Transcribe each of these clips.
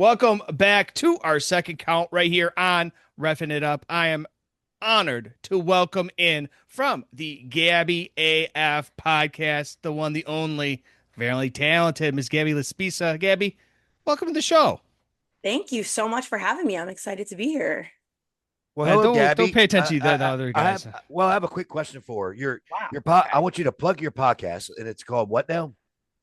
Welcome back to our second count right here on Reffing It Up. I am honored to welcome in from the Gabby AF podcast, the one, the only, very talented Miss Gabby LaSpisa. Gabby, welcome to the show. Thank you so much for having me. I'm excited to be here. Well, hello, Don't Gabby. pay attention to the other guys. I have a quick question for her. Wow. I want you to plug your podcast, and it's called what now?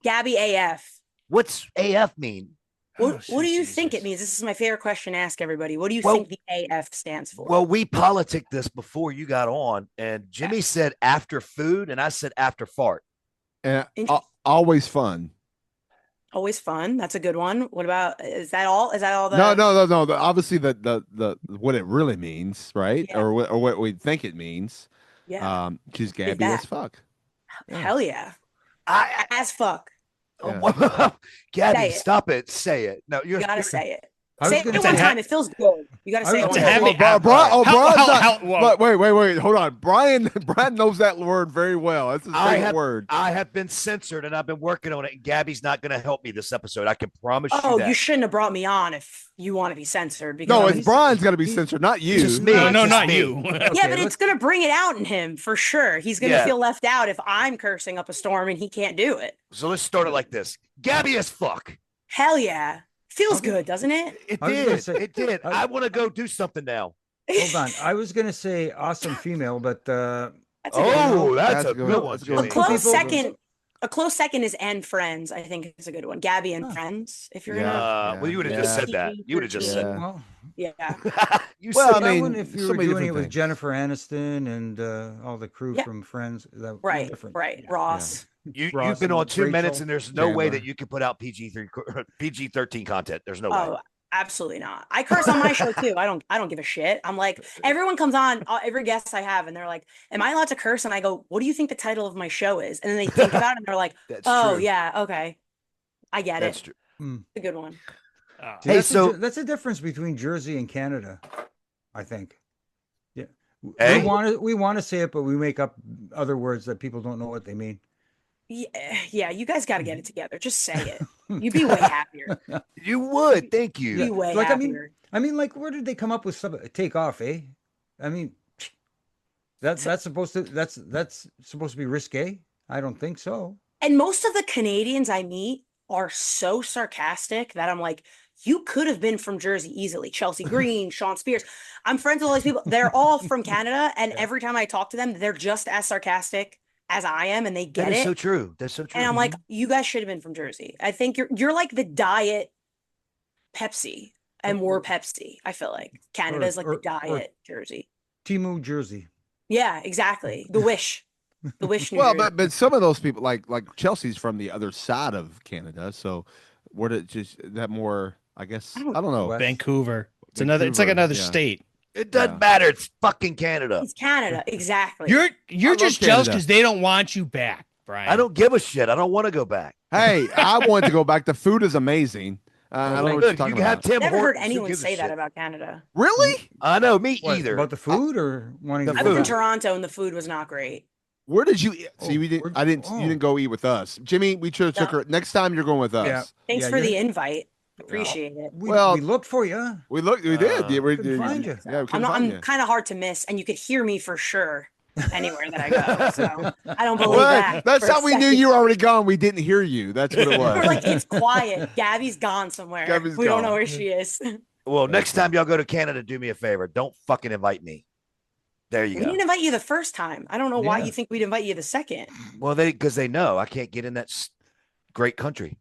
Gabby AF. What's AF mean? What do you think it means? This is my favorite question to ask everybody. What do you think the AF stands for? Well, we politicked this before you got on, and Jimmy said after food, and I said after fart. And always fun. Always fun. That's a good one. What about, is that all? Is that all the? No. Obviously, the what it really means, right? Yeah. Or what we think it means. Yeah. She's Gabby as fuck. Hell yeah. As fuck. Yeah. Gabby, stop it. Say it. No, You gotta say it. I Say was it gonna one say- time. It feels good. You gotta say it It's one a time. habit. Brian's whoa. not. Wait. Hold on. Brian knows that word very well. That's his favorite word. I have been censored, and I've been working on it. And Gabby's not going to help me this episode. I can promise you Oh, that. you shouldn't have brought me on if you want to be censored. Because No, it's Brian's got to be censored, not you. just me. No, Just not me. you. Yeah, but it's going to bring it out in him for sure. He's going to Yeah. feel left out if I'm cursing up a storm and he can't do it. So let's start it like this. Gabby as fuck. Hell yeah. Feels good, doesn't it? It I was gonna did. say- It did. I want to go do something now. Hold on. I was gonna say awesome female, but That's a good one. Oh, that's a good. good one. That's a good one. A Jimmy. close people- second. A close second is and friends. I think is a good one. Gabby and Huh. friends. If you're Yeah. Well, you would have just said that. You would have just said Yeah. well, yeah. you Well, said I that mean, one, if you so were many doing it different with things. Jennifer Aniston and all the crew Yeah. from Friends, that was Right. different. Right. Yeah. Ross. you've Ross been and on 2 minutes, Rachel and there's no way Chandler. that you could put out PG-13 content. There's no way. Oh, absolutely not. I curse on my show too. I don't give a shit. I'm like, everyone comes on, every guest I have, and they're like, "Am I allowed to curse?" And I go, "What do you think the title of my show is?" And then they think about it and they're like, That's "Oh true. yeah, okay, I get That's it. true. Mm. It's a good one." See, Hey, that's so- that's the difference between Jersey and Canada, I think. Yeah, Hey? we want to say it, but we make up other words that people don't know what they mean. Yeah, you guys got to get it together. Just say it. You'd be way happier. You would. Thank you. Be way Like, happier. I mean, like, where did they come up with some take off? Eh? I mean, that's supposed to be risque. I don't think so. And most of the Canadians I meet are so sarcastic that I'm like, you could have been from Jersey easily. Chelsea Green, Sean Spears. I'm friends with all these people. They're all from Canada. And every time I talk to them, they're just as sarcastic as I am and they get That is it. so true. That's so true. And I'm like, you guys should have been from Jersey. I think you're like the diet Pepsi and we're Pepsi. I feel like Canada's like the or- diet Jersey. Timu Jersey. Yeah, exactly. The Wish. The Wish. New Well, Jersey. but some of those people, like Chelsea's from the other side of Canada, so what it just that more? I guess I don't know. West. Vancouver. It's like Vancouver, another yeah. state. it doesn't Yeah. matter. It's fucking Canada. It's Canada. Exactly. You're love just jealous Canada. because they don't want you back, Brian. I don't give a shit. I don't want to go back. Hey, I want to go back. The food is amazing. I don't know what you're Look, talking you can have about. Tim Never heard Hortons. Who anyone gives a say that shit? about Canada. Really? I know. Me What, either. about the food or wanting The to I've go been in food. back? Toronto and the food was not great. Where did you eat? Oh, See, we didn't. where- I didn't. oh. You didn't go eat with us, Jimmy. We should have took No. her. Next time you're going with us. Yeah. Thanks Yeah, for you're- the invite. Appreciate it. Well- We looked for you. We looked. We did. Yeah, we couldn't did. find you. Yeah, we couldn't I'm find you. I'm kind of hard to miss, and you could hear me for sure anywhere that I go. So I don't believe Well, that. that's for a how we knew second. you were already gone. We didn't hear you. That's what it We're was. like, it's quiet. Gabby's gone somewhere. Gabby's we don't know gone. where she is. Well, next time y'all go to Canada, do me a favor. Don't fucking invite me. There you We go. didn't invite you the first time. I don't know why Yeah. you think we'd invite you the second. Well, because they know I can't get in that great country.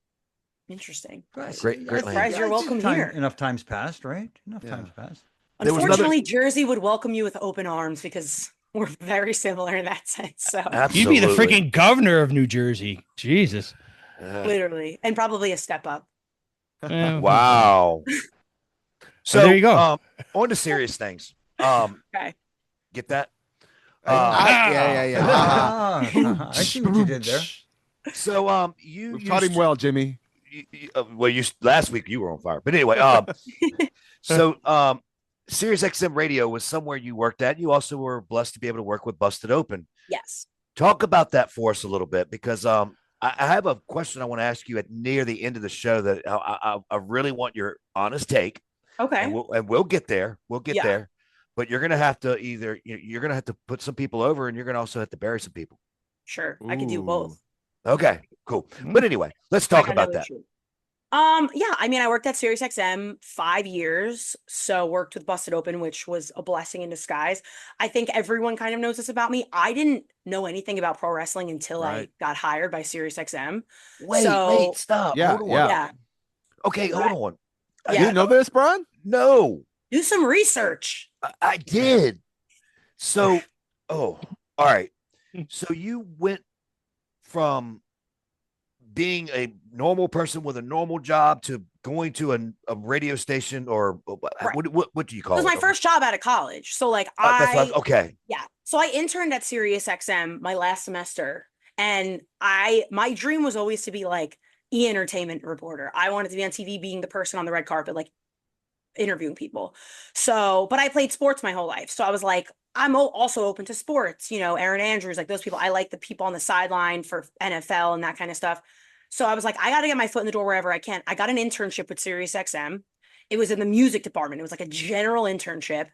Interesting. Great I land. Surprised you're welcome here. Enough times passed, right? Enough Yeah. times passed. There was Unfortunately, Jersey would welcome you with open arms because we're very similar in that sense. So You'd Absolutely. be the freaking governor of New Jersey. Jesus. literally, and probably a step up. Wow. So there you go. On to serious things. Okay. Get that? Yeah. Ah, I see what you did there. So you We taught him well, Jimmy. well, last week you were on fire, but anyway, so Sirius XM Radio was somewhere you worked at. You also were blessed to be able to work with Busted Open. Yes. Talk about that for us a little bit, because I have a question I want to ask you at near the end of the show that I really want your honest take, and Okay. we'll get there. We'll get Yeah. there, but you're gonna have to you're gonna have to put some people over, and you're gonna also have to bury some people. Sure. I could do Ooh. both. Okay, cool. Mhm. But anyway, let's I talk got no about that. issue. Yeah, I mean, I worked at SiriusXM 5 years, so worked with Busted Open, which was a blessing in disguise. I think everyone kind of knows this about me. I didn't know anything about pro wrestling until I Right. got hired by SiriusXM. Wait, So, stop. Yeah, Hold on. yeah. yeah, Okay, hold on. You yeah, didn't know this, Brian? No, do some research. I did. So, oh, all right. So you went from being a normal person with a normal job to going to a radio station, or Right. what do you It call was it? my first job out of college. So like That's what okay. yeah. So I interned at SiriusXM my last semester, and my dream was always to be like entertainment reporter. I wanted to be on TV being the person on the red carpet, like interviewing people. So, but I played sports my whole life. So I was like, I'm also open to sports, Aaron Andrews, like those people. I like the people on the sideline for NFL and that kind of stuff. So I was like, I got to get my foot in the door wherever I can. I got an internship with SiriusXM. It was in the music department. It was like a general internship.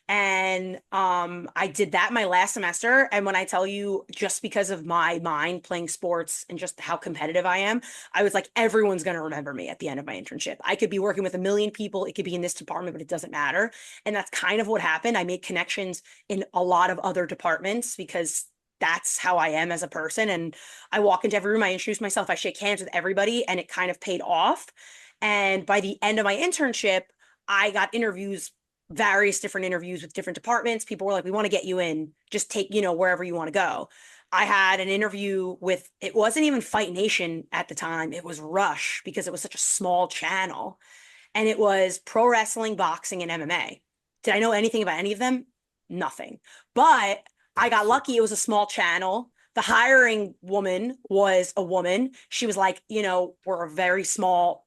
And I did that my last semester. And when I tell you, just because of my mind playing sports and just how competitive I am, I was like, everyone's going to remember me at the end of my internship. I could be working with a million people. It could be in this department, but it doesn't matter. And that's kind of what happened. I made connections in a lot of other departments because that's how I am as a person. And I walk into every room, I introduce myself, I shake hands with everybody, and it kind of paid off. And by the end of my internship, I got interviews, various different interviews with different departments. People were like, we want to get you in, just take, wherever you want to go. I had an interview with, it wasn't even Fight Nation at the time. It was Rush because it was such a small channel. And it was pro wrestling, boxing, and MMA. Did I know anything about any of them? Nothing. But I got lucky. It was a small channel. The hiring woman was a woman. She was like, we're a very small,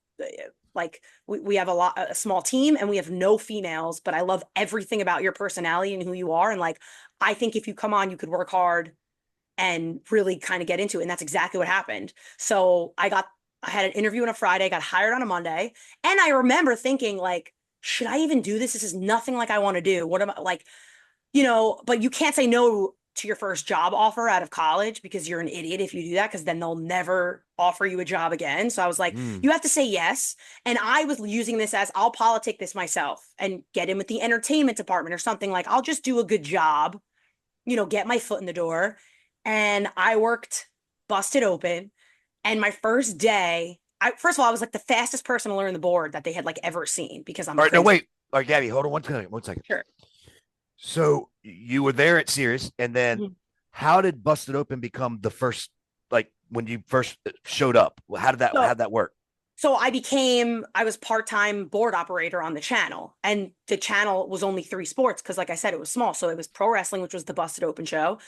like we have a small team and we have no females, but I love everything about your personality and who you are. And like, I think if you come on, you could work hard and really kind of get into it. And that's exactly what happened. So I had an interview on a Friday, got hired on a Monday. And I remember thinking like, should I even do this? This is nothing like I want to do. What am I like, but you can't say no to your first job offer out of college because you're an idiot if you do that, because then they'll never offer you a job again. So I was like, you have to say yes. And I was using this as I'll politic this myself and get in with the entertainment department or something. Like I'll just do a good job, get my foot in the door. And I worked Busted Open. And my first day, first of all, I was like the fastest person to learn the board that they had like ever seen because I'm All right, no, crazy. wait. All right, Gabby, hold on 1 second. Sure. So you were there at Sirius, and then how did Busted Open become the first, like when you first showed up? How did that work? So I was part-time board operator on the channel, and the channel was only 3 sports because like I said, it was small. So it was pro wrestling, which was the Busted Open show,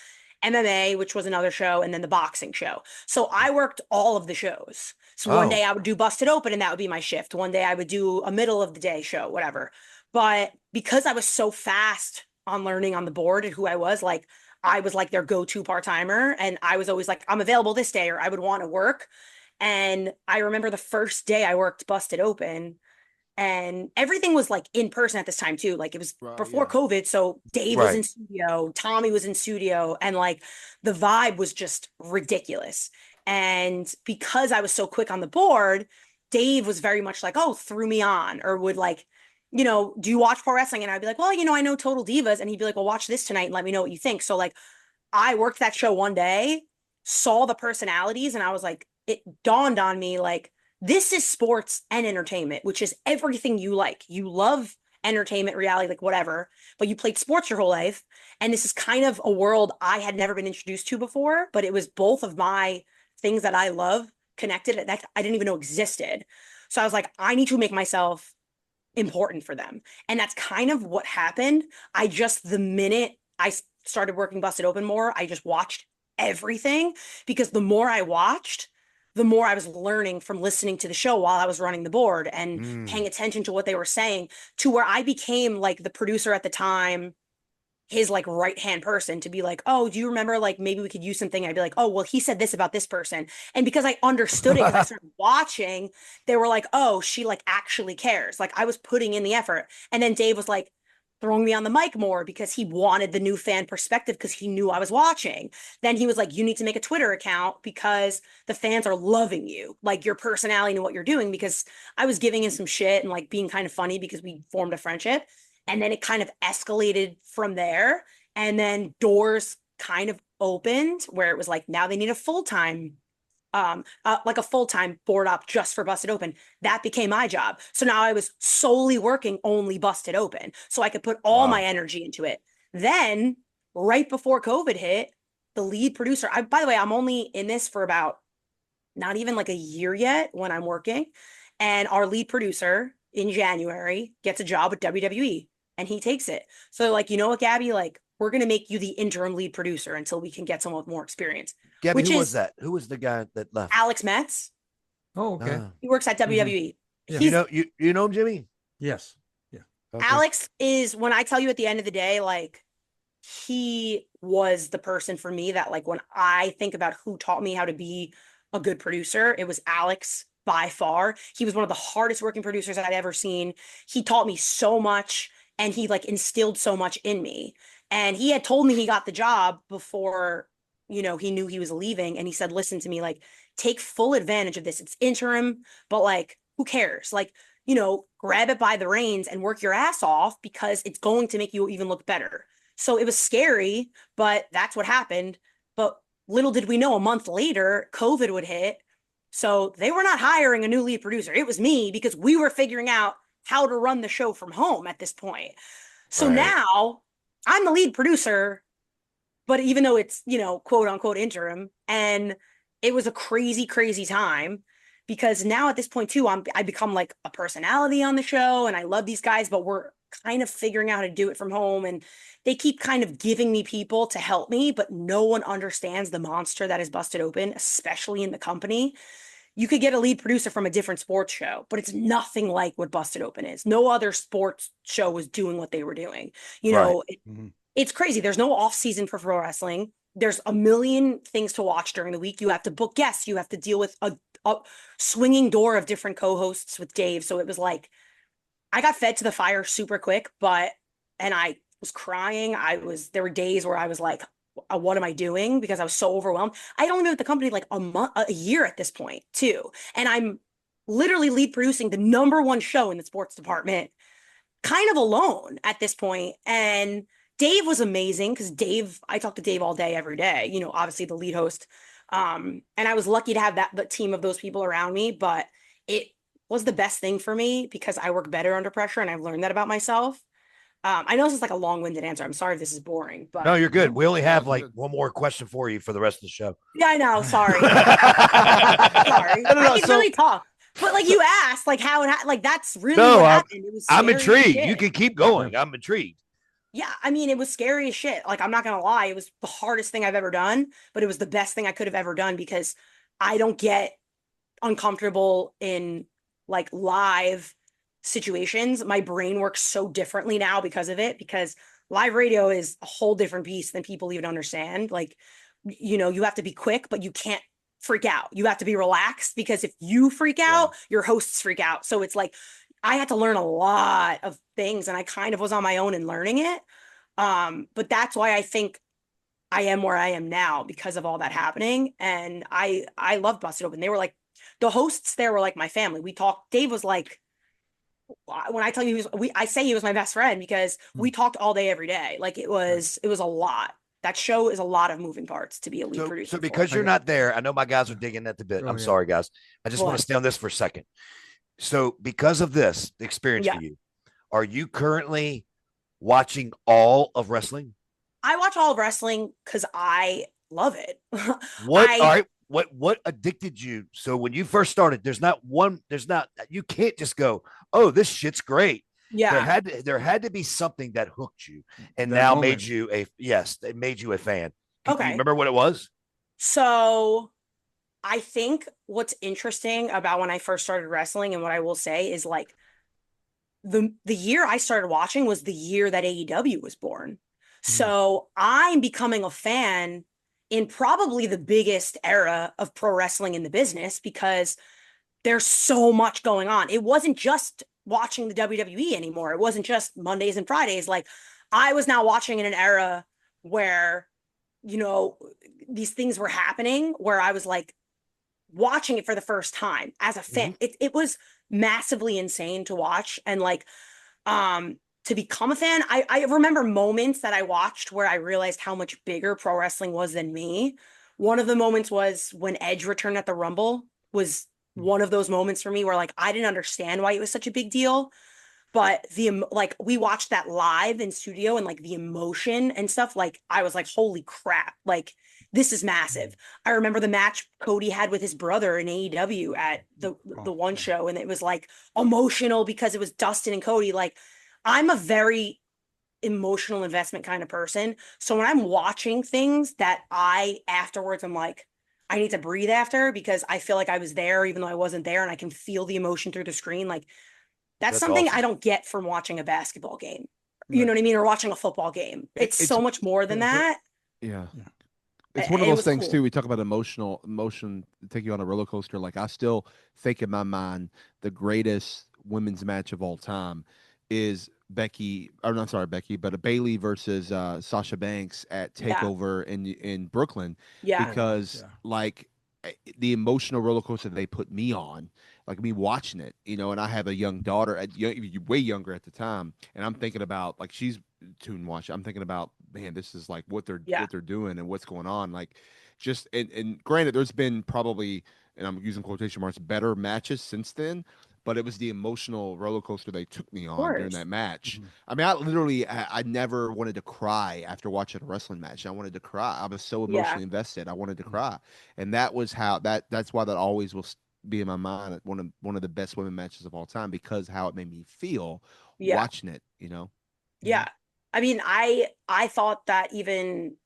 MMA, which was another show, and then the boxing show. So I worked all of the shows. So one day I would do Busted Open and that would be my shift. One day I would do a middle of the day show, whatever. But because I was so fast on learning on the board and who I was like their go-to part-timer. And I was always like, I'm available this day, or I would want to work. And I remember the first day I worked Busted Open, and everything was like in person at this time too. Like it was before COVID. So Dave was in studio, Tommy was in studio, and like the vibe was just ridiculous. And because I was so quick on the board, Dave was very much like, oh, threw me on, or would like, do you watch pro wrestling? And I'd be like, well, I know Total Divas. And he'd be like, well, watch this tonight and let me know what you think. So like I worked that show one day, saw the personalities, and I was like, it dawned on me like, this is sports and entertainment, which is everything you like. You love entertainment, reality, like whatever, but you played sports your whole life. And this is kind of a world I had never been introduced to before, but it was both of my things that I love connected that I didn't even know existed. So I was like, I need to make myself important for them. And that's kind of what happened. The minute I started working Busted Open more, I just watched everything, because the more I watched, the more I was learning from listening to the show while I was running the board and paying attention to what they were saying, to where I became like the producer at the time his like right hand person to be like, oh, do you remember like maybe we could use something? I'd be like, oh, well, he said this about this person. And because I understood it, because I started watching, they were like, oh, she like actually cares. Like I was putting in the effort. And then Dave was like throwing me on the mic more because he wanted the new fan perspective because he knew I was watching. Then he was like, you need to make a Twitter account because the fans are loving you, like your personality and what you're doing. Because I was giving him some shit and like being kind of funny because we formed a friendship. And then it kind of escalated from there. And then doors kind of opened where it was like, now they need a full-time, like a full-time board op just for Busted Open. That became my job. So now I was solely working only Busted Open. So I could put all my energy into it. Then right before COVID hit, the lead producer, by the way, I'm only in this for about not even like a year yet when I'm working. And our lead producer in January gets a job with WWE and he takes it. So like, you know what, Gabby, like we're going to make you the interim lead producer until we can get someone with more experience. Gabby, who was that? Who was the guy that left? Alex Metz. Oh, okay. He works at WWE. Yeah. You know him, Jimmy? Yes. Yeah. Okay. Alex is, when I tell you at the end of the day, like he was the person for me that like when I think about who taught me how to be a good producer, it was Alex by far. He was one of the hardest working producers I'd ever seen. He taught me so much and he like instilled so much in me. And he had told me he got the job before, you know, he knew he was leaving. And he said, listen to me, like, take full advantage of this. It's interim, but like, who cares? Like, you know, grab it by the reins and work your ass off because it's going to make you even look better. So it was scary, but that's what happened. But little did we know a month later, COVID would hit. So they were not hiring a new lead producer. It was me because we were figuring out how to run the show from home at this point. So now I'm the lead producer, but even though it's, you know, quote unquote interim, and it was a crazy, crazy time because now at this point too, I become like a personality on the show and I love these guys, but we're kind of figuring out how to do it from home. And they keep kind of giving me people to help me, but no one understands the monster that is Busted Open, especially in the company. You could get a lead producer from a different sports show, but it's nothing like what Busted Open is. No other sports show was doing what they were doing. You know, it's crazy. There's no off season for pro wrestling. There's a million things to watch during the week. You have to book guests. You have to deal with a swinging door of different co-hosts with Dave. So it was like, I got fed to the fire super quick, and I was crying. There were days where I was like, what am I doing? Because I was so overwhelmed. I'd only been with the company like a year at this point too. And I'm literally lead producing the #1 show in the sports department, kind of alone at this point. And Dave was amazing because I talked to Dave all day, every day, you know, obviously the lead host. And I was lucky to have the team of those people around me, but it was the best thing for me because I work better under pressure and I've learned that about myself. I know this is like a long-winded answer. I'm sorry if this is boring, but no, you're good. We only have like one more question for you for the rest of the show. Yeah, I know. Sorry. Sorry. I can really talk. But like you asked, like how like that's really what happened. It was I'm intrigued. You can keep going. I'm intrigued. Yeah, I mean, it was scary as shit. Like, I'm not gonna lie, it was the hardest thing I've ever done, but it was the best thing I could have ever done because I don't get uncomfortable in like live situations. My brain works so differently now because of it, because live radio is a whole different beast than people even understand. Like, you know, you have to be quick, but you can't freak out. You have to be relaxed because if you freak out, your hosts freak out. So it's like, I had to learn a lot of things and I kind of was on my own in learning it. But that's why I think I am where I am now because of all that happening. And I love Busted Open. They were like, the hosts there were like my family. We talked, Dave was like, when I tell you I say he was my best friend because we talked all day, every day. Like it was a lot. That show is a lot of moving parts to be a lead producer. So because you're not there, I know my guys are digging at the bit. I'm sorry, guys. I just want to stay on this for a second. So because of this experience for you, are you currently watching all of wrestling? I watch all of wrestling because I love it. What addicted you? So when you first started, you can't just go, oh, this shit's great. Yeah. There had to be something that hooked you and now made you a fan. Can you remember what it was? So I think what's interesting about when I first started wrestling and what I will say is like the year I started watching was the year that AEW was born. So I'm becoming a fan in probably the biggest era of pro wrestling in the business because there's so much going on. It wasn't just watching the WWE anymore. It wasn't just Mondays and Fridays. Like I was now watching in an era where, you know, these things were happening where I was like watching it for the first time as a fan. It was massively insane to watch. And like, to become a fan, I remember moments that I watched where I realized how much bigger pro wrestling was than me. One of the moments was when Edge returned at the Rumble was one of those moments for me where like I didn't understand why it was such a big deal, but like we watched that live in studio and like the emotion and stuff, like I was like, holy crap, like this is massive. I remember the match Cody had with his brother in AEW at the one show, and it was like emotional because it was Dustin and Cody. Like I'm a very emotional investment kind of person. So when I'm watching things that I afterwards, I'm like, I need to breathe after because I feel like I was there even though I wasn't there, and I can feel the emotion through the screen. Like that's something awesome. I don't get from watching a basketball game. You know what I mean? Or watching a football game. It's so much more than that. Yeah. It's one of It those was things cool. too. We talk about emotion take you on a roller coaster. Like I still think in my mind the greatest women's match of all time is Becky, or not sorry, Becky, but a Bailey versus Sasha Banks at Yeah. Takeover in Brooklyn. Yeah. Because like the emotional roller coaster they put me on, like me watching it, you know, and I have a young daughter, way younger at the time, and I'm thinking about like she's tune watch. I'm thinking about, man, this is like what they're doing and what's going on. Like just and granted, there's been probably, and I'm using quotation marks, better matches since then, but it was the emotional roller coaster they took me on during that match. I mean, I literally I never wanted to cry after watching a wrestling match. I wanted to cry. I was so emotionally invested. I wanted to cry. And that was how that's why that always will be in my mind, one of the best women matches of all time, because how it made me feel watching it, you know. Yeah. I mean, I thought that even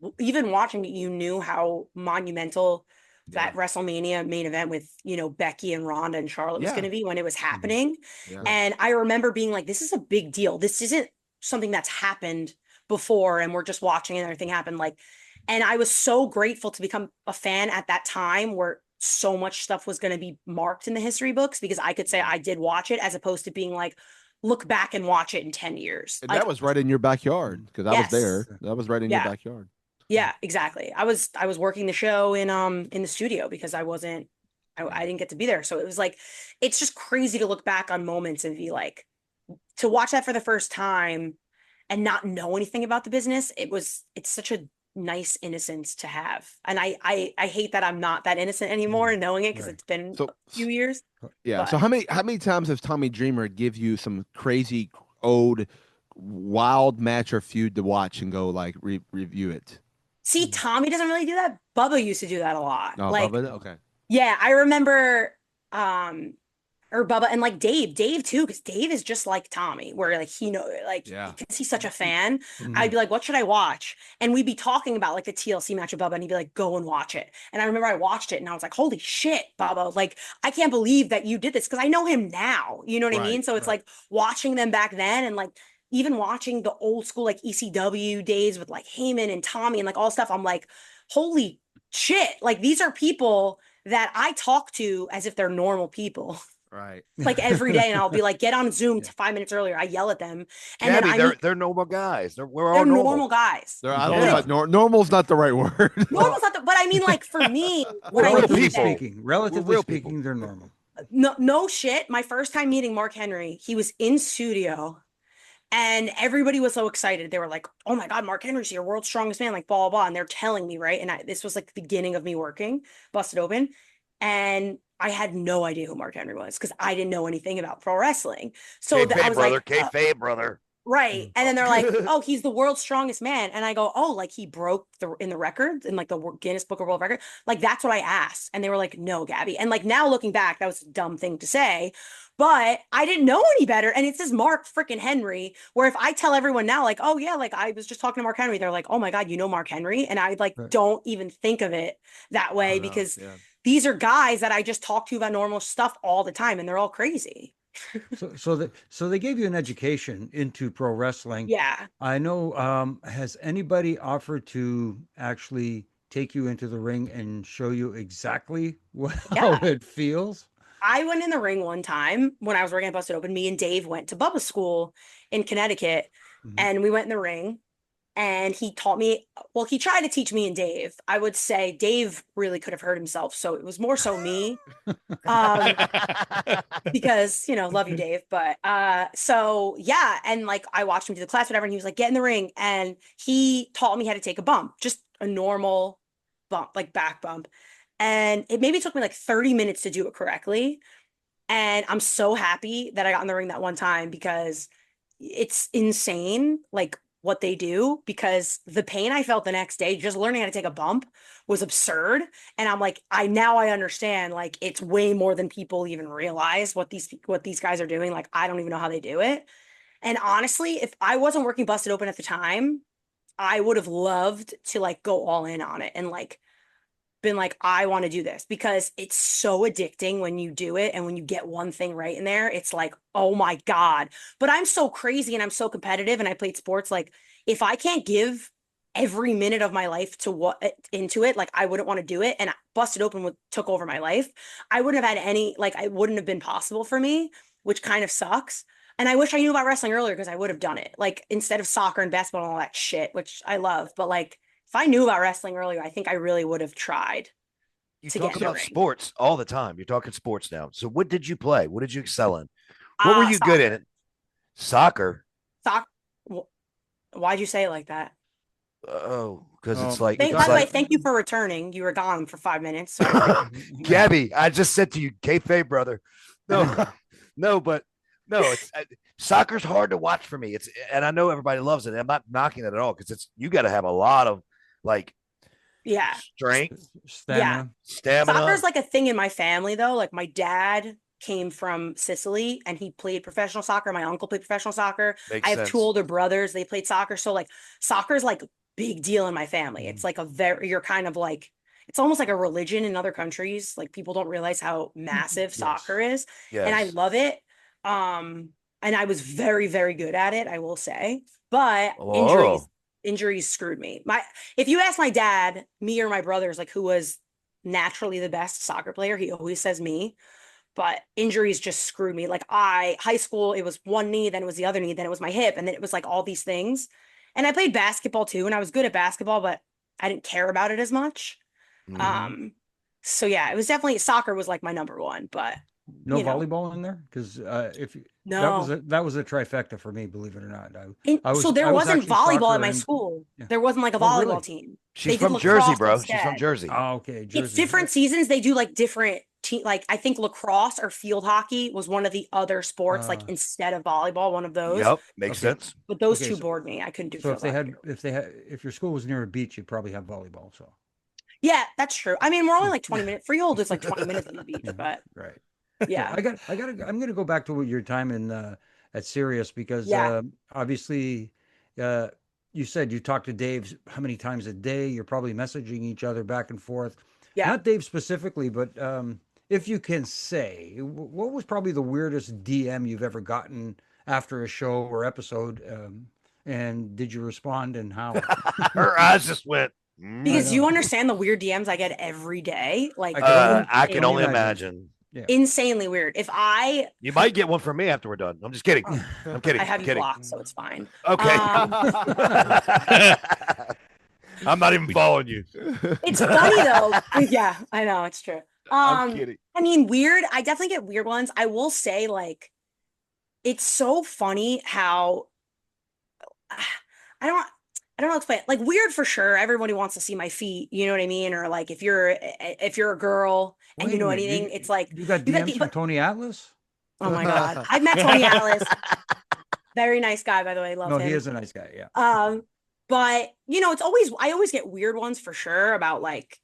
watching it, you knew how monumental that WrestleMania main event with, you know, Becky and Ronda and Charlotte was going to be when it was happening. And I remember being like, this is a big deal. This isn't something that's happened before and we're just watching and everything happen. Like, and I was so grateful to become a fan at that time where so much stuff was going to be marked in the history books, because I could say I did watch it, as opposed to being like, look back and watch it in 10 years. And like, that was right in your backyard, because I was there. That was right in your backyard. Yeah, exactly. I was working the show in the studio because I didn't get to be there. So it was like, it's just crazy to look back on moments and be like, to watch that for the first time and not know anything about the business. It's such a nice innocence to have. And I hate that I'm not that innocent anymore knowing it, because it's been a few years. Yeah. But So how many times has Tommy Dreamer give you some crazy old wild match or feud to watch and go like review it? see, Tommy doesn't really do that. Bubba used to do that a lot. Oh, like, Bubba? Okay. yeah, I remember or Bubba, and like Dave too, because Dave is just like Tommy, where like because he's such a fan. I'd be like, what should I watch? And we'd be talking about like the TLC match with Bubba, and he'd be like, go and watch it. And I remember I watched it and I was like, holy shit, Bubba, like I can't believe that you did this, because I know him now. You know what I mean? So it's like watching them back then, and like even watching the old school like ECW days with like Heyman and Tommy and like all stuff. I'm like, holy shit, like these are people that I talk to as if they're normal people. Right. Like every day, and I'll be like, get on Zoom 5 minutes earlier. I yell at them. And Gabby, then they're normal guys. We're all they're normal. normal guys. I don't know about normal's not the right word. Normal's not but I mean, like for me, when relatively I speaking, they're normal. No shit. My first time meeting Mark Henry, he was in studio, and everybody was so excited. They were like, oh my God, Mark Henry's here, world's strongest man, like blah, blah, blah. And they're telling me, right? And this was like the beginning of me working, busted open. And I had no idea who Mark Henry was, because I didn't know anything about pro wrestling. So I was brother, like, kayfabe, brother. right. And then they're like, oh, he's the world's strongest man. And I go, oh, like he broke in the records in like the Guinness Book of World Record. Like that's what I asked. And they were like, no, Gabby. And like now looking back, that was a dumb thing to say, but I didn't know any better. And it says Mark freaking Henry, where if I tell everyone now, like, oh yeah, like I was just talking to Mark Henry, they're like, oh my God, you know Mark Henry? And I like don't even think of it that way, because these are guys that I just talk to about normal stuff all the time, and they're all crazy. So they gave you an education into pro wrestling. Yeah. I know. Has anybody offered to actually take you into the ring and show you exactly how Yeah. it feels? I went in the ring one time when I was working at Busted Open. Me and Dave went to Bubba's school in Connecticut, Mhm. and we went in the ring. And he taught me, well, he tried to teach me and Dave. I would say Dave really could have hurt himself, so it was more so me. Um, because love you, Dave. But so yeah, and like I watched him do the class, whatever, and he was like, get in the ring. And he taught me how to take a bump, just a normal bump, like back bump. And it maybe took me like 30 minutes to do it correctly. And I'm so happy that I got in the ring that one time because it's insane, like what they do, because the pain I felt the next day just learning how to take a bump was absurd. And I'm like, I understand, like it's way more than people even realize what these guys are doing. Like I don't even know how they do it. And honestly, if I wasn't working Busted Open at the time, I would have loved to like go all in on it and like been like, I want to do this because it's so addicting when you do it. And when you get one thing right in there, it's like, oh my God. But I'm so crazy and I'm so competitive and I played sports. Like, if I can't give every minute of my life to what into it, like I wouldn't want to do it. And Busted Open took over my life. I wouldn't have had any, like, it wouldn't have been possible for me, which kind of sucks. And I wish I knew about wrestling earlier because I would have done it. Like, instead of soccer and basketball and all that shit, which I love. But like, if I knew about wrestling earlier, I think I really would have tried You to get talk in the about ring. sports all the time. You're talking sports now. So what did you play? What did you excel in? What were you good Soccer. in it? Soccer. Soccer. Why'd you say it like that? Oh, because Oh, it's like you're By it's the way, like talking. thank you for returning. You were gone for 5 minutes, so I appreciate Gabby. I just said to you, kayfabe, brother. No, no, but no, it's soccer's hard to watch for me. It's and I know everybody loves it. I'm not knocking it at all because it's you got to have a lot of like Yeah, strength, yeah. Stamina. Soccer's stamina. like a thing in my family, though. Like my dad came from Sicily and he played professional soccer. My uncle played professional soccer. I Makes have two sense. older brothers. They played soccer. So like soccer's like big deal in my family. It's like you're kind of like, it's almost like a religion in other countries. Like people don't realize how massive Yes. soccer is. And I Yes. love it. Um, and I was very, very good at it, I will say. But Oh, injuries screwed me. If you ask my dad, me or my brothers, like who was naturally the best soccer player, he always says me. But injuries just screwed me. Like high school, it was one knee, then it was the other knee, then it was my hip, and then it was like all these things. And I played basketball too, and I was good at basketball, but I didn't care about it as much. mhm. Um, so yeah, it was definitely soccer was like my number one, but No you know, volleyball in there because if no. that was a trifecta for me, believe it or not. And so there I was wasn't actually volleyball at soccer my and school. yeah. There wasn't like a Oh, volleyball really? team. She's They did from Jersey, lacrosse bro. She's from instead. Jersey. Oh, okay, It's Jersey. different seasons. They do like different like I think lacrosse or field hockey was one of the other sports, like Uh, instead of volleyball, one of those. Yep, makes okay, sense. But those okay. two bored me. I couldn't do So field hockey. if your school was near a beach, you'd probably have volleyball. So Yeah, that's true. I mean, we're only yeah, like 20 minutes. Freehold is like 20 minutes on the beach, yeah, but right. So yeah. I'm gonna go back to your time in at Sirius because Yeah. obviously uh, you said you talked to Dave how many times a day? You're probably messaging each other back and forth. Yeah. Not Dave specifically, but if you can say, what was probably the weirdest DM you've ever gotten after a show or episode? And did you respond and how? Her eyes just went. I Because Mm. you know. understand the weird DMs I get every day, I like could only I can only imagine. imagine. Yeah. insanely weird. If I You might get one from me after we're done. I'm just kidding. oh, I'm I kidding. have I'm you kidding. blocked, so it's fine. Okay. Um, I'm not even following you. it's funny though. Yeah, I know it's true. I'm kidding. I mean, weird. I definitely get weird ones. I will say, like, it's so funny how I don't I don't know how to explain it. Like weird for sure. Everybody wants to see my feet, you know what I mean? Or like if you're a girl and you Wait a know minute, anything, it's like you got you got DMs the from but Tony Atlas? oh my God. I've met Tony Atlas. Very nice guy, by the way. Love No, he him. is a nice guy. Yeah. But it's always I always get weird ones for sure about like,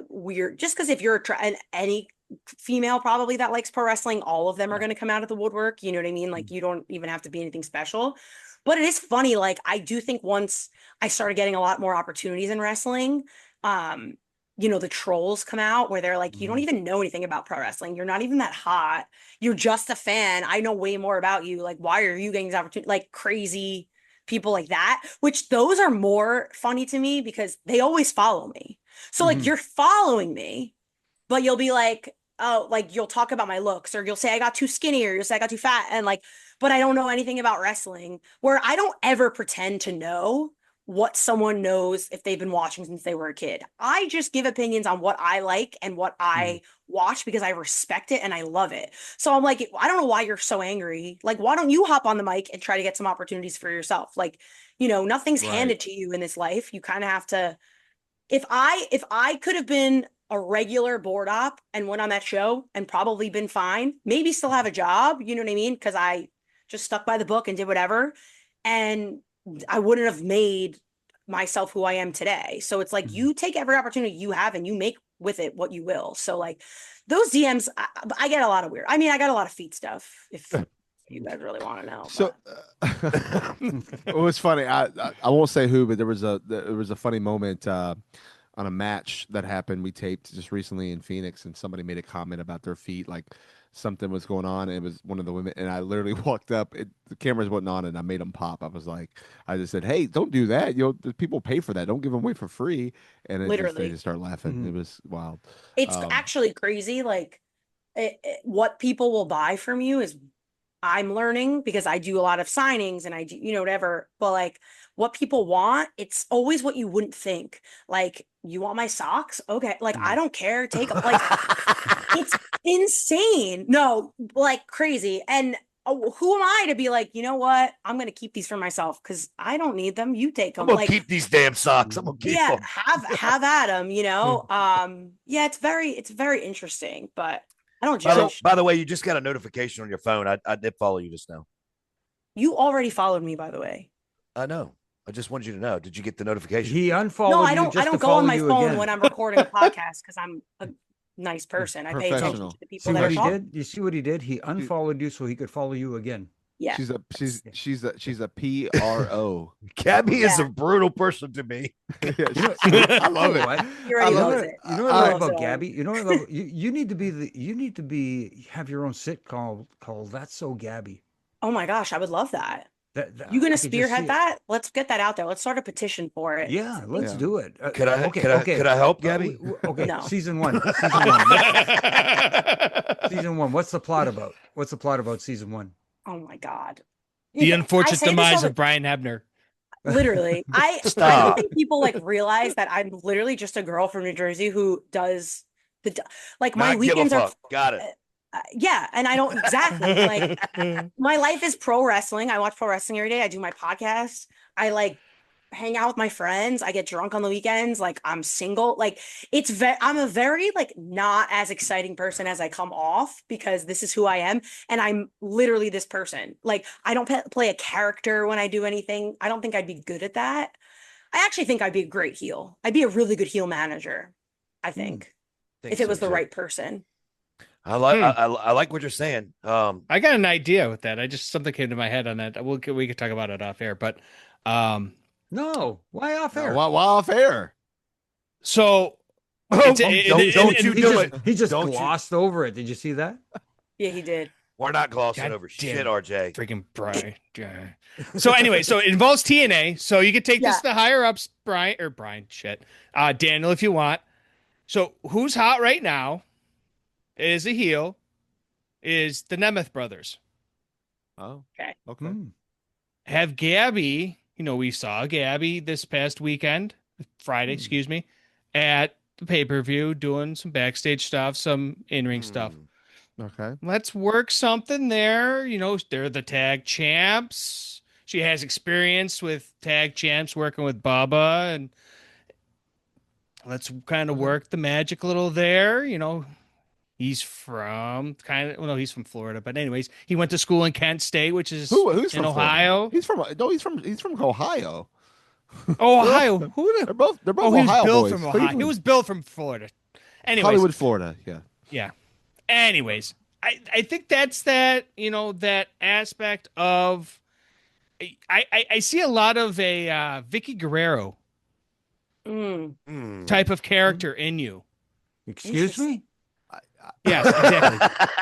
weird just because if you're any female probably that likes pro wrestling, all of them are Yeah. going to come out of the woodwork, you know what I mean? Like you don't even have to be anything special. But it is funny, like I do think once I started getting a lot more opportunities in wrestling, um the trolls come out where they're like, you don't even know anything about pro wrestling. You're not even that hot. You're just a fan. I know way more about you. Like, why are you getting these opportunities? Like crazy people like that, which those are more funny to me because they always follow me. So like you're following me, but you'll be like, oh, like you'll talk about my looks or you'll say I got too skinny or you'll say I got too fat. And like, but I don't know anything about wrestling where I don't ever pretend to know what someone knows if they've been watching since they were a kid. I just give opinions on what I like and what I watch because I respect it and I love it. So I'm like, I don't know why you're so angry. Like, why don't you hop on the mic and try to get some opportunities for yourself? Like, nothing's Right. handed to you in this life. You kind of have to. If I could have been a regular board op and went on that show and probably been fine, maybe still have a job, you know what I mean? Because I just stuck by the book and did whatever. And I wouldn't have made myself who I am today. So it's like you take every opportunity you have and you make with it what you will. So like those DMs, I get a lot of weird. I mean, I got a lot of feet stuff if you guys really want to know. So it was funny. I won't say who, but there was a funny moment on a match that happened. We taped just recently in Phoenix, and somebody made a comment about their feet, like something was going on. And it was one of the women, and I literally walked up. The cameras wasn't on, and I made them pop. I just said, "Hey, don't do that. The people pay for that. Don't give them away for free." And they literally, just start laughing. It was wild. it's actually crazy. Like what people will buy from you is I'm learning because I do a lot of signings and I do, whatever. But like what people want, it's always what you wouldn't think. Like, you want my socks? Okay. Like, I don't care. Take them. Like, it's insane. No, like crazy. And who am I to be like, you know what? I'm going to keep these for myself because I don't need them. You take them. I'm gonna Like, keep these damn socks. I'm gonna keep yeah, them. have at them, Yeah, it's very interesting, but I don't By the, judge. by the way, you just got a notification on your phone. I did follow you just now. You already followed me, by the way. I know. I just wanted you to know. Did you get the notification? He unfollowed No, I you don't. just I to don't go on follow my you phone again. when I'm recording a podcast because I'm a nice person. I pay attention to the See people that what are he talking. did? You see what he did? He unfollowed you so he could follow you again. Yeah, She's a PRO. Gabby is Yeah. a brutal person to me. I love it. What? he already You know knows what, it. you know what I love loves about it. Gabby? You know what I love? You need to have your own sitcom called That's So Gabby. Oh my gosh, I would love that. That You gonna I could just see spearhead it. that? Let's get that out there. Let's start a petition for it. Yeah, let's Yeah. do it. Could I? Okay, could I? okay. Could I help, Gabby? Okay, No. season one. Season one. What's the plot about? What's the plot about season one? Oh my god. The I unfortunate say this all demise the of Brian Hebner. literally. I don't Stop. think people like realize that I'm literally just a girl from New Jersey who does like my Not give a weekends are fuck. Got it. yeah, and I don't exactly like my life is pro wrestling. I watch pro wrestling every day. I do my podcast. I like hang out with my friends. I get drunk on the weekends. Like I'm single. Like I'm a very like not as exciting person as I come off because this is who I am. And I'm literally this person. Like I don't play a character when I do anything. I don't think I'd be good at that. I actually think I'd be a great heel. I'd be a really good heel manager, I think, Think if it so, was the too. right person. I like. I like what you're saying. I got an idea with that. Something came to my head on that. We could talk about it off air, but No, why off air? Wow, off air. so Don't you do it. He just Don't you- glossed over it. Did you see that? Yeah, he did. We're not glossing God over damn shit, it. RJ. freaking Brian. So anyway, so it involves TNA. So you could take this to the higher ups, Brian, shit. Daniel, if you want. So who's hot right now is a heel is the Nemeth brothers. Oh, Okay. okay. Have Gabby, we saw Gabby this past weekend, Friday, excuse me, at the pay-per-view doing some backstage stuff, some in-ring stuff. Okay. Let's work something there. They're the tag champs. She has experience with tag champs working with Bubba, and let's kind of work the magic a little there. He's from he's from Florida, but anyways, he went to school in Kent State, which is Who's in from Ohio. Florida? He's from Ohio. Oh, Ohio. They're both He Ohio was billed boys. from Ohio. He was billed from Florida. Anyways, Hollywood, Florida. Yeah. yeah. Anyways, I think that's that, that aspect of I see a lot of a Vicky Guerrero Hmm. type of character in you. Excuse me? Yes, exactly.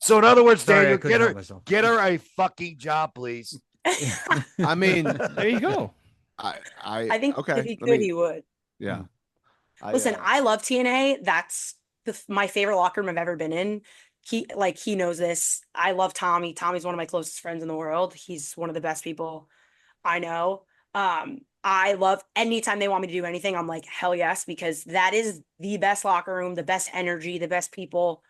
So in other words, Sorry, I Daniel, couldn't help myself. get her a fucking job, please. I mean, There you go. I think okay. if he Let could, me, he would. yeah. Listen, I love TNA. That's my favorite locker room I've ever been in. He knows this. I love Tommy. Tommy's one of my closest friends in the world. He's one of the best people I know. I love anytime they want me to do anything, I'm like, hell yes, because that is the best locker room, the best energy, the best people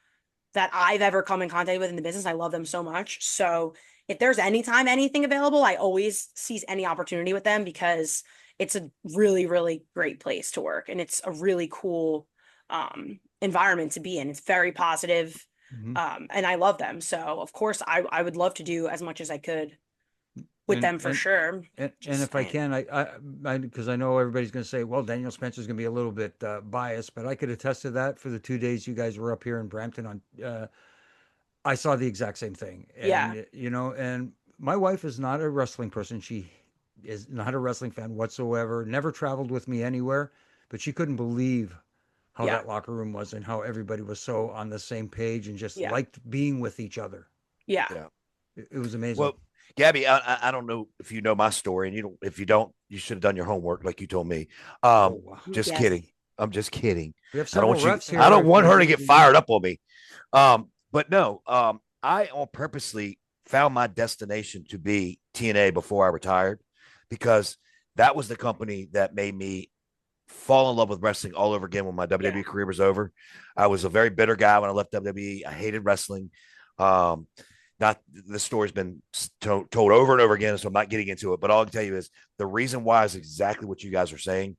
that I've ever come in contact with in the business. I love them so much. So if there's anytime anything available, I always seize any opportunity with them because it's a really, really great place to work. And it's a really cool environment to be in. It's very positive. Mhm. And I love them. So of course I would love to do as much as I could with them for sure. And Just if I saying. can, because I know everybody's going to say, well, Daniel Spencer's going to be a little bit biased, but I could attest to that for the 2 days you guys were up here in Brampton I saw the exact same thing. Yeah. And, and my wife is not a wrestling person. She is not a wrestling fan whatsoever, never traveled with me anywhere, but she couldn't believe how Yeah. that locker room was and how everybody was so on the same page and just Yeah. liked being with each other. Yeah. Yeah. It was amazing. Well, Gabby, I don't know if you know my story, and if you don't, you should have done your homework like you told me. Wow. Just Yes. kidding. I'm just kidding. We have I don't several want you. refs here. I don't want her to you- get fired up on me. But no. I on purposely found my destination to be TNA before I retired because that was the company that made me fall in love with wrestling all over again when my WWE career was over. I was a very bitter guy when I left WWE. I hated wrestling. Not the story's been told over and over again, so I'm not getting into it. But all I can tell you is the reason why is exactly what you guys are saying,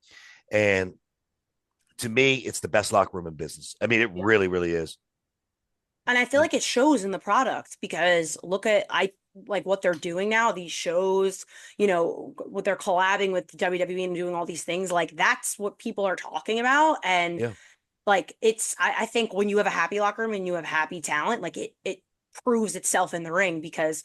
and to me, it's the best locker room in business. I mean, it really, really is. And I feel like it shows in the product because look at like what they're doing now, these shows, what they're collabing with WWE and doing all these things, like that's what people are talking about. And Yeah. like I think when you have a happy locker room and you have happy talent, like it proves itself in the ring because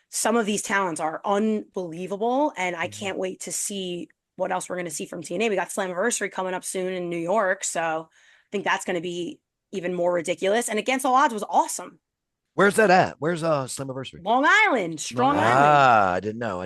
some of these talents are unbelievable. And I can't wait to see what else we're going to see from TNA. We got Slammiversary coming up soon in New York. So I think that's going to be even more ridiculous. And Against All Odds was awesome. Where's that at? Where's Slammiversary? Long Island, Strong Island. Ah, I didn't know.